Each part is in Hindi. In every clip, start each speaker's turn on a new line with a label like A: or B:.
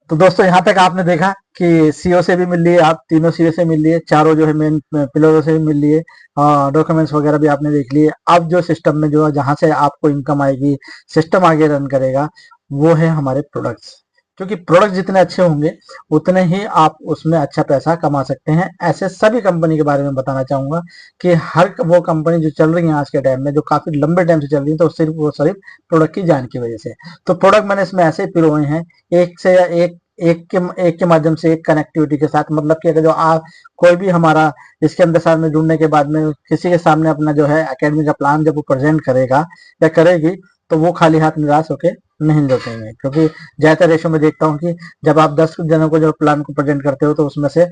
A: तो दोस्तों यहाँ तक आपने देखा कि सीओ से भी मिल लिए, आप तीनों सीओ से मिल लिए, चारों जो है मेन पिलरों से भी मिल लिए, डॉक्यूमेंट्स वगैरह भी आपने देख लिए। अब जो सिस्टम में जो जहाँ से आपको इनकम आएगी, सिस्टम आगे रन करेगा, वो है हमारे प्रोडक्ट्स। क्योंकि प्रोडक्ट जितने अच्छे होंगे उतने ही आप उसमें अच्छा पैसा कमा सकते हैं। ऐसे सभी कंपनी के बारे में बताना चाहूंगा कि हर वो कंपनी जो चल रही है आज के टाइम में, जो काफी लंबे टाइम से चल रही है, तो सिर्फ वो सिर्फ प्रोडक्ट की जान की वजह से। तो प्रोडक्ट मैंने इसमें ऐसे पिरोए हैं, एक से एक एक के माध्यम से एक कनेक्टिविटी के साथ। मतलब कि अगर जो आप कोई भी हमारा इसके अंदर साथ में जुड़ने के बाद में किसी के सामने अपना जो है एकेडमी का प्लान जब वो प्रेजेंट करेगा या करेगी, तो वो खाली हाथ निराश होके नहीं लौटेंगे। क्योंकि ज्यादातर रेशो में देखता हूँ कि जब आप 10 जनों को जो प्लान को प्रेजेंट करते हो, तो उसमें से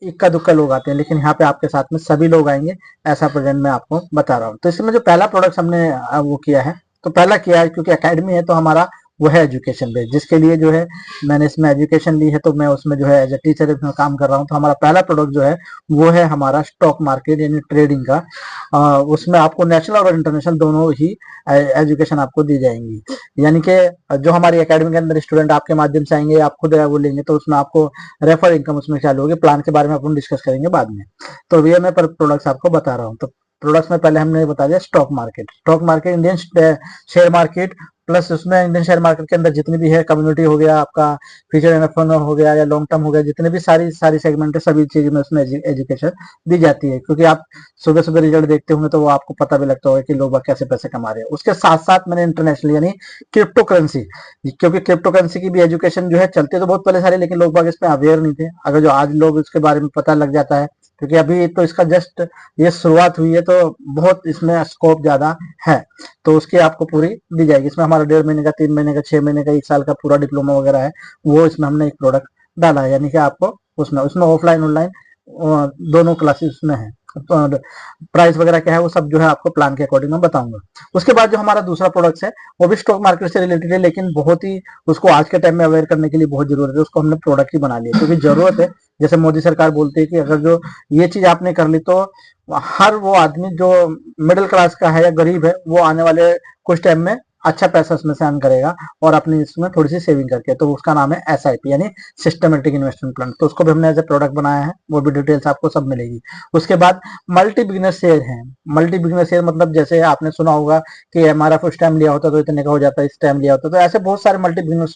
A: इक्का दुक्का लोग आते हैं, लेकिन यहाँ पे आपके साथ में सभी लोग आएंगे, ऐसा प्रेजेंट मैं आपको बता रहा हूँ। तो इसमें जो पहला प्रोडक्ट हमने वो किया है, तो पहला किया है क्योंकि एकेडमी है, तो हमारा वो है एजुकेशन बेस्ड, जिसके लिए जो है मैंने इसमें एजुकेशन ली है, तो मैं उसमें जो है एज ए टीचर इसमें काम कर रहा हूँ। तो हमारा पहला प्रोडक्ट जो है वो है हमारा स्टॉक मार्केट यानी ट्रेडिंग का। उसमें आपको नेशनल और इंटरनेशनल दोनों ही एजुकेशन आपको दी जाएंगी। यानी कि जो हमारी एकेडमी के अंदर स्टूडेंट आपके माध्यम से आएंगे, आप खुद वो लेंगे, तो उसमें आपको रेफर इनकम उसमें चालू होगी। प्लान के बारे में अपन डिस्कस करेंगे बाद में। तो ये मैं पर प्रोडक्ट्स आपको बता रहा हूँ। तो प्रोडक्ट्स में पहले हमने बता दिया stock market. Stock market Indian share market, plus उसमें इंडियन शेयर मार्केट के अंदर जितनी भी है कम्युनिटी हो गया आपका, फ्यूचर एनएफएन हो गया या लॉन्ग टर्म हो गया, जितने भी सारी सारी सेगमेंट है, सभी चीज में उसमें एजुकेशन दी जाती है। क्योंकि आप सुबह सुबह रिजल्ट देखते होंगे, तो वो आपको पता भी लगता होगा कि लोग कैसे पैसे कमा रहे हैं। उसके साथ साथ मैंने इंटरनेशनल यानी क्रिप्टो करेंसी, क्योंकि क्रिप्टो करेंसी की भी एजुकेशन जो है चलती है तो बहुत पहले सारी, लेकिन लोग बाग इस पे अवेयर नहीं थे। अगर जो आज लोग इसके बारे में पता लग जाता है, क्योंकि अभी तो इसका जस्ट ये शुरुआत हुई है, तो बहुत इसमें स्कोप ज्यादा है। तो उसकी आपको पूरी दी जाएगी। इसमें हमारा 1.5 महीने का, 3 महीने का, 6 महीने का, 1 साल का पूरा डिप्लोमा वगैरह है, वो इसमें हमने एक प्रोडक्ट डाला है। यानी कि आपको उसमें उसमें ऑफलाइन ऑनलाइन दोनों क्लासेस उसमें है। प्राइस वगैरह क्या है वो सब जो है आपको प्लान के अकॉर्डिंग मैं बताऊंगा। उसके बाद जो हमारा दूसरा प्रोडक्ट है वो भी स्टॉक मार्केट से रिलेटेड है, लेकिन बहुत ही उसको आज के टाइम में अवेयर करने के लिए बहुत जरूरत है। उसको हमने प्रोडक्ट ही बना लिया, क्योंकि जरूरत है। जैसे मोदी सरकार बोलती है कि अगर जो ये चीज आपने कर ली, तो हर वो आदमी जो मिडिल क्लास का है या गरीब है, वो आने वाले कुछ टाइम में अच्छा पैसा उसमें से अर्न करेगा, और अपनी इसमें थोड़ी सी सेविंग करके। तो उसका नाम है एसआईपी यानी सिस्टमेटिक इन्वेस्टमेंट प्लान। तो उसको भी हमने एज ए प्रोडक्ट बनाया है, वो भी डिटेल्स आपको सब मिलेगी। उसके बाद मल्टी बिगनर शेयर है। मल्टी बिगनर शेयर मतलब जैसे आपने सुना होगा कि एमआरएफ उस टाइम लिया होता तो इतने का हो जाता है, इस टाइम लिया होता तो ऐसे बहुत सारे मल्टी बिगनर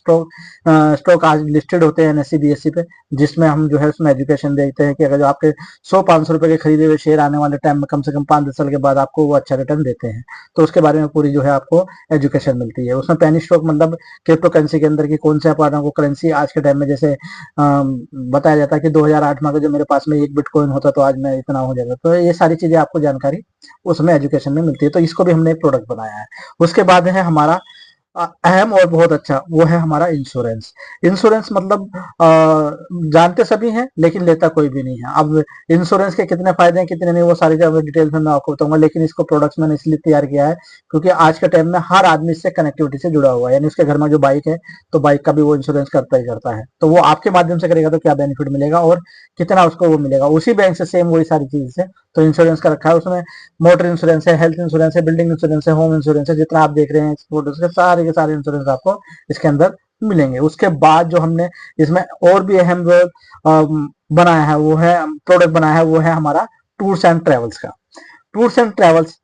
A: स्टॉक आज लिस्टेड होते हैं एनएससी बीएससी पे, जिसमें हम जो है उसमें एजुकेशन देखते हैं कि अगर जो आपके 100-500 रुपए के खरीदे हुए शेयर आने वाले टाइम में कम से कम 5-10 साल के बाद आपको वो अच्छा रिटर्न देते हैं, तो उसके बारे में पूरी जो है आपको एजुकेशन मिलती है। उसमें पेनी स्टॉक मतलब क्रिप्टो करेंसी के अंदर की कौन से आपको करेंसी आज के टाइम में, जैसे बताया जाता है कि 2008 में अगर जो मेरे पास में एक बिटकॉइन होता तो आज मैं इतना हो जाता। तो ये सारी चीजें आपको जानकारी उसमें एजुकेशन में मिलती है। तो इसको भी हमने एक प्रोडक्ट बनाया है। उसके बाद है हमारा अहम और बहुत अच्छा, वो है हमारा इंश्योरेंस। इंश्योरेंस मतलब जानते सभी हैं, लेकिन लेता कोई भी नहीं है। अब इंश्योरेंस के कितने फायदे हैं कितने नहीं, वो सारी डिटेल्स में मैं आपको बताऊंगा। लेकिन इसको प्रोडक्ट्स मैंने इसलिए तैयार किया है क्योंकि आज के टाइम में हर आदमी इससे कनेक्टिविटी से जुड़ा हुआ है। यानी उसके घर में जो बाइक है, तो बाइक का भी वो इंश्योरेंस करता ही करता है। तो वो आपके माध्यम से करेगा तो क्या बेनिफिट मिलेगा और कितना उसको वो मिलेगा, उसी बैंक से सेम वही सारी चीज से तो इंश्योरेंस का रखा है उसमें। मोटर इंश्योरेंस है, हेल्थ इंश्योरेंस है, बिल्डिंग इंश्योरेंस है, होम इंश्योरेंस है, जितना आप देख रहे हैं फोटोज के सारे इंश्योरेंस आपको इसके अंदर मिलेंगे। उसके बाद जो हमने इसमें और भी अहम बनाया है, वो है प्रोडक्ट बनाया है, वो है हमारा टूर्स एंड ट्रेवल्स का। टूर्स एंड ट्रेवल्स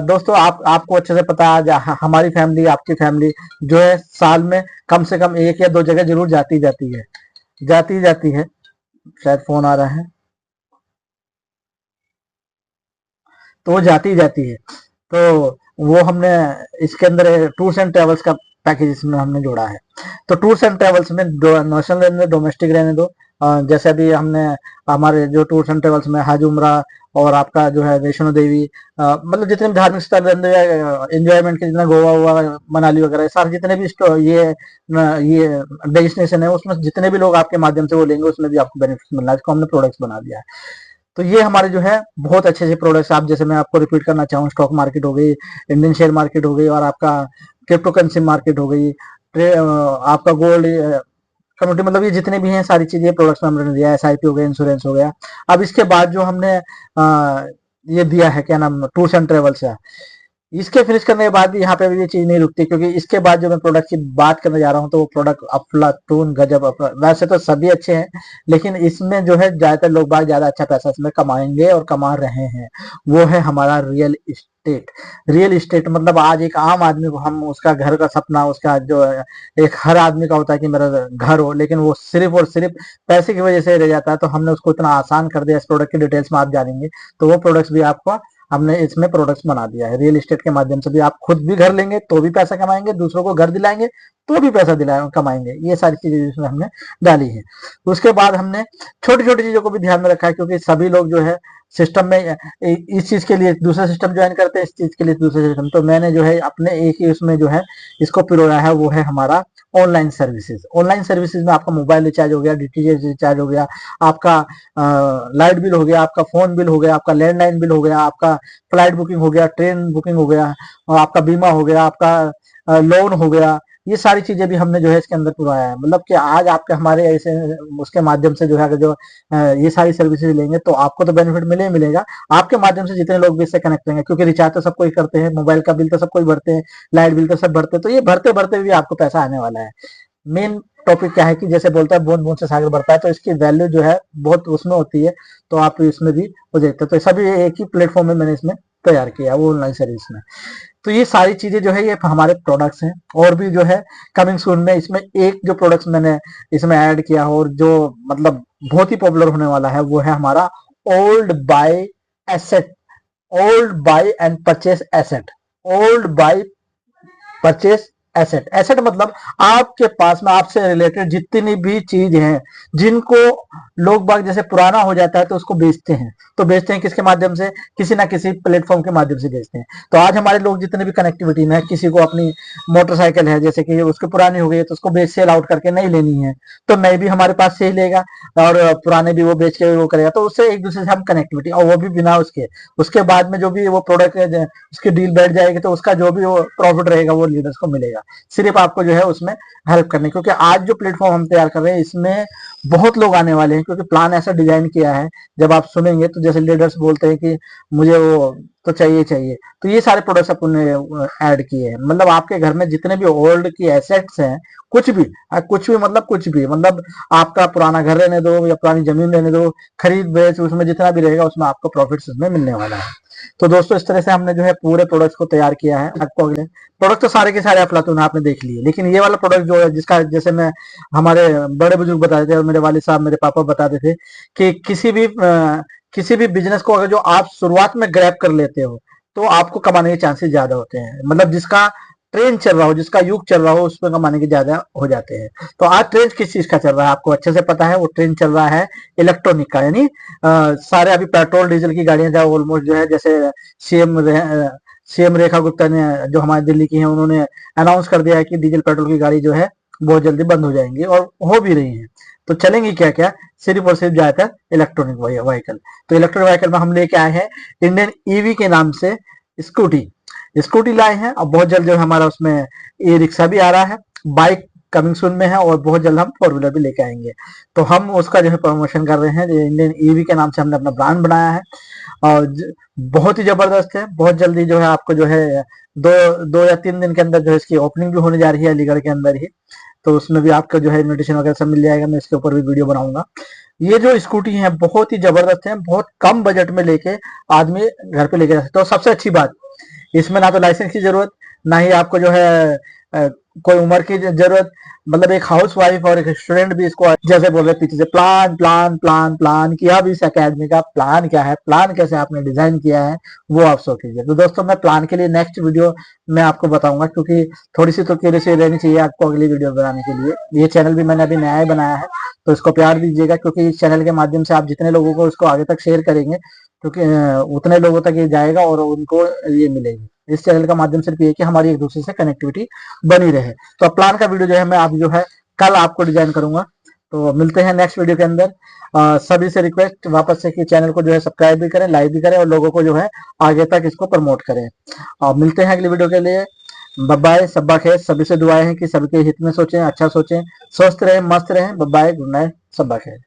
A: दोस्तों आपको अच्छे से पता है, हमारी फैमिली आपकी फैमिली जो है साल में कम से कम 1 या 2 जगह जरूर जाती जाती है, जाती जाती है। शायद फोन आ रहा है, तो वो जाती जाती है। तो वो हमने इसके अंदर टूर्स एंड ट्रेवल्स का पैकेज इसमें हमने जोड़ा है। तो टूर्स एंड ट्रेवल्स में नेशनल रहने दो, डोमेस्टिक रहने दो। जैसे अभी हमने हमारे जो टूर्स एंड ट्रेवल्स में हज उम्रा और आपका जो है वैष्णो देवी, मतलब जितने भी धार्मिक स्थल रहते हैं, एंजॉयमेंट के जितना गोवा हुआ, मनाली वगैरह, सारे जितने भी ये डेस्टिनेशन है, उसमें जितने भी लोग आपके माध्यम से वो लेंगे, उसमें भी आपको बेनिफिट मिलना है। इसको हमने प्रोडक्ट्स बना दिया है। तो ये हमारे जो है बहुत अच्छे अच्छे प्रोडक्ट्स। आप जैसे मैं आपको रिपीट करना चाहूँ, स्टॉक मार्केट हो गई, इंडियन शेयर मार्केट हो गई, और आपका क्रिप्टो करेंसी मार्केट हो गई, आपका गोल्ड कम्युनिटी, मतलब ये जितने भी हैं सारी चीजें प्रोडक्ट्स में हमने दिया है। एसआईपी हो गया, इंश्योरेंस हो गया। अब इसके बाद जो हमने ये दिया है क्या नाम, टूर्स एंड ट्रेवल्स है। इसके फिनिश करने के बाद भी यहाँ पे भी ये चीज नहीं रुकती, क्योंकि इसके बाद जो मैं प्रोडक्ट की बात करने जा रहा हूँ तो वो प्रोडक्ट अफलातून गजब वैसे तो सभी अच्छे हैं, लेकिन इसमें जो है ज्यादातर लोग बाग ज्यादा अच्छा पैसा इसमें कमाएंगे और कमा रहे हैं, वो है हमारा रियल इस्टेट। रियल इस्टेट मतलब आज एक आम आदमी को हम उसका घर का सपना, उसका जो एक हर आदमी का होता है कि मेरा घर हो, लेकिन वो सिर्फ और सिर्फ पैसे की वजह से रह जाता है। तो हमने उसको इतना आसान कर दिया, इस प्रोडक्ट की डिटेल्स में आप जानेंगे तो वो प्रोडक्ट्स भी आपको हमने इसमें प्रोडक्ट्स बना दिया है। रियल एस्टेट के माध्यम से भी आप खुद भी घर लेंगे तो भी पैसा कमाएंगे, दूसरों को घर दिलाएंगे तो भी पैसा कमाएंगे। ये सारी चीजें इसमें हमने डाली है। उसके बाद हमने छोटी छोटी चीजों को भी ध्यान में रखा है, क्योंकि सभी लोग जो है सिस्टम में इस चीज के लिए दूसरा सिस्टम ज्वाइन करते हैं, इस चीज के लिए दूसरा सिस्टम। तो मैंने जो है अपने एक ही उसमें जो है इसको पिरोया है, वो है हमारा ऑनलाइन सर्विसेज। ऑनलाइन सर्विसेज में आपका मोबाइल रिचार्ज हो गया, डीटीएच रिचार्ज हो गया, आपका लाइट बिल हो गया, आपका फोन बिल हो गया, आपका लैंडलाइन बिल हो गया, आपका फ्लाइट बुकिंग हो गया, ट्रेन बुकिंग हो गया, और आपका बीमा हो गया, आपका लोन हो गया। ये सारी चीजें भी हमने जो है इसके अंदर पुराया है। मतलब कि आज आपके हमारे ऐसे उसके माध्यम से जो है अगर जो ये सारी सर्विसेज लेंगे तो आपको तो बेनिफिट मिले ही मिलेगा, आपके माध्यम से जितने लोग भी इससे कनेक्ट होंगे, क्योंकि रिचार्ज तो सब कोई करते हैं, मोबाइल का बिल तो सब कोई भरते हैं, लाइट बिल तो सब भरते हैं, तो ये भरते भरते भी आपको पैसा आने वाला है। मेन टॉपिक क्या है कि जैसे बोलता है बूंद बूंद से सागर भरता है, तो इसकी वैल्यू जो है बहुत उसमें होती है। तो आप इसमें भी वो देखते हैं, तो सभी एक ही प्लेटफॉर्म में मैंने इसमें तैयार किया वो ऑनलाइन सर्विस में। तो ये सारी चीजें जो है ये हमारे प्रोडक्ट्स हैं, और भी जो है कमिंग सून में इसमें एक जो प्रोडक्ट्स मैंने इसमें ऐड किया और जो मतलब बहुत ही पॉपुलर होने वाला है, वो है हमारा old buy asset, old buy and purchase asset. Old buy purchase asset, asset मतलब आपके पास में आपसे रिलेटेड जितनी भी चीज हैं जिनको लोग बाग जैसे पुराना हो जाता है तो उसको बेचते हैं, तो बेचते हैं किसके माध्यम से, किसी ना किसी प्लेटफॉर्म के माध्यम से बेचते हैं। तो आज हमारे लोग जितने भी कनेक्टिविटी में है, किसी को अपनी मोटरसाइकिल है जैसे कि उसकी पुरानी हो गई है तो उसको बेच सेल आउट करके नई लेनी है, तो नई भी हमारे पास से ही लेगा और पुराने भी वो बेच के वो करेगा, तो उससे एक दूसरे से हम कनेक्टिविटी, और वो भी बिना उसके बाद में जो भी वो प्रोडक्ट उसकी डील बैठ जाएगी तो उसका जो भी वो प्रॉफिट रहेगा वो लीडर्स को मिलेगा, सिर्फ आपको जो है उसमें हेल्प करने। क्योंकि आज जो प्लेटफॉर्म हम तैयार कर रहे हैं इसमें बहुत लोग आने वाले हैं, क्योंकि प्लान ऐसा डिजाइन किया है, जब आप सुनेंगे तो जैसे लीडर्स बोलते हैं कि मुझे वो तो चाहिए चाहिए, तो ये सारे प्रोडक्ट्स अपने ऐड किए हैं। मतलब आपके घर में जितने भी ओल्ड की एसेट्स हैं, कुछ भी कुछ भी मतलब कुछ भी मतलब आपका पुराना घर रहने दो या पुरानी जमीन रहने दो, खरीद बेच उसमें जितना भी रहेगा उसमें आपको प्रॉफिट उसमें मिलने वाला है। तो दोस्तों इस तरह से हमने जो है पूरे प्रोडक्ट्स को तैयार किया है। आपको अगले प्रोडक्ट तो सारे के सारे अफलातून आपने देख लिए, लेकिन ये वाला प्रोडक्ट जो है जिसका जैसे मैं हमारे बड़े बुजुर्ग बताते थे और मेरे वालिद साहब मेरे पापा बताते थे कि किसी भी बिजनेस को अगर जो आप शुरुआत में ग्रैब कर लेते हो तो आपको कमाने के चांसेस ज्यादा होते हैं। मतलब जिसका ट्रेंड चल रहा हो, जिसका युग चल रहा हो, उसमें कमाने के ज्यादा हो जाते हैं। तो आज ट्रेंड किस चीज का चल रहा है आपको अच्छे से पता है, वो ट्रेंड चल रहा है इलेक्ट्रॉनिक का, यानी सारे अभी पेट्रोल डीजल की गाड़ियां जो ऑलमोस्ट जो है जैसे सीएम रेखा गुप्ता ने जो हमारे दिल्ली की है उन्होंने अनाउंस कर दिया है कि डीजल पेट्रोल की गाड़ी जो है बहुत जल्दी बंद हो जाएंगी, और हो भी रही है। तो चलेंगी क्या क्या, सिर्फ और सिर्फ ज्यादातर इलेक्ट्रॉनिक व्हीकल। तो इलेक्ट्रॉनिक व्हीकल में हम लेके आए हैं इंडियन ईवी के नाम से स्कूटी, स्कूटी लाए हैं। और बहुत जल्द जो हमारा उसमें ई रिक्शा भी आ रहा है, बाइक कमिंग सून में है, और बहुत जल्द हम फोर व्हीलर भी लेके आएंगे। तो हम उसका जो है प्रमोशन कर रहे हैं, इंडियन ईवी के नाम से हमने अपना ब्रांड बनाया है, और बहुत ही जबरदस्त है। बहुत जल्दी जो है आपको जो है दो या 3 दिन के अंदर जो है इसकी ओपनिंग भी होने जा रही है अलीगढ़ के अंदर ही, तो उसमें भी आपको जो है इन्विटेशन वगैरह सब मिल जाएगा, मैं इसके ऊपर भी वीडियो बनाऊंगा। ये जो स्कूटी है बहुत ही जबरदस्त है, बहुत कम बजट में लेके आदमी घर पे लेके जा सकता है। तो सबसे अच्छी बात इसमें ना तो लाइसेंस की जरूरत, ना ही आपको जो है कोई उम्र की जरूरत। मतलब एक हाउस वाइफ और एक स्टूडेंट भी इसको जैसे बोल रहे पीछे से प्लान प्लान प्लान प्लान किया भी इस अकेडमी का प्लान क्या है, प्लान कैसे आपने डिजाइन किया है, वो आप सो कीजिए। तो दोस्तों मैं प्लान के लिए नेक्स्ट वीडियो में आपको बताऊंगा, क्योंकि थोड़ी सी तो क्यूरियोसिटी रहनी चाहिए आपको अगली वीडियो बनाने के लिए। ये चैनल भी मैंने अभी नया ही बनाया है, तो इसको प्यार दीजिएगा, क्योंकि इस चैनल के माध्यम से आप जितने लोगों को इसको आगे तक शेयर करेंगे, क्योंकि उतने लोगों तक ये जाएगा और उनको ये मिलेगी। इस चैनल का माध्यम सिर्फ ये कि हमारी एक दूसरे से कनेक्टिविटी बनी रहे। तो अब प्लान का वीडियो जो है मैं आप जो है कल आपको डिजाइन करूंगा। तो मिलते हैं नेक्स्ट वीडियो के अंदर। सभी से रिक्वेस्ट वापस से कि चैनल को जो है सब्सक्राइब भी करें, लाइक भी करें, और लोगों को जो है आगे तक इसको प्रमोट करें। और मिलते हैं अगली वीडियो के लिए। बाय बाय, सब्बा खैर। सभी से दुआएं हैं कि सबके हित में सोचें, अच्छा सोचें, स्वस्थ रहें, मस्त रहें। बाय बाय, गुड नाइट, सब्बा खैर।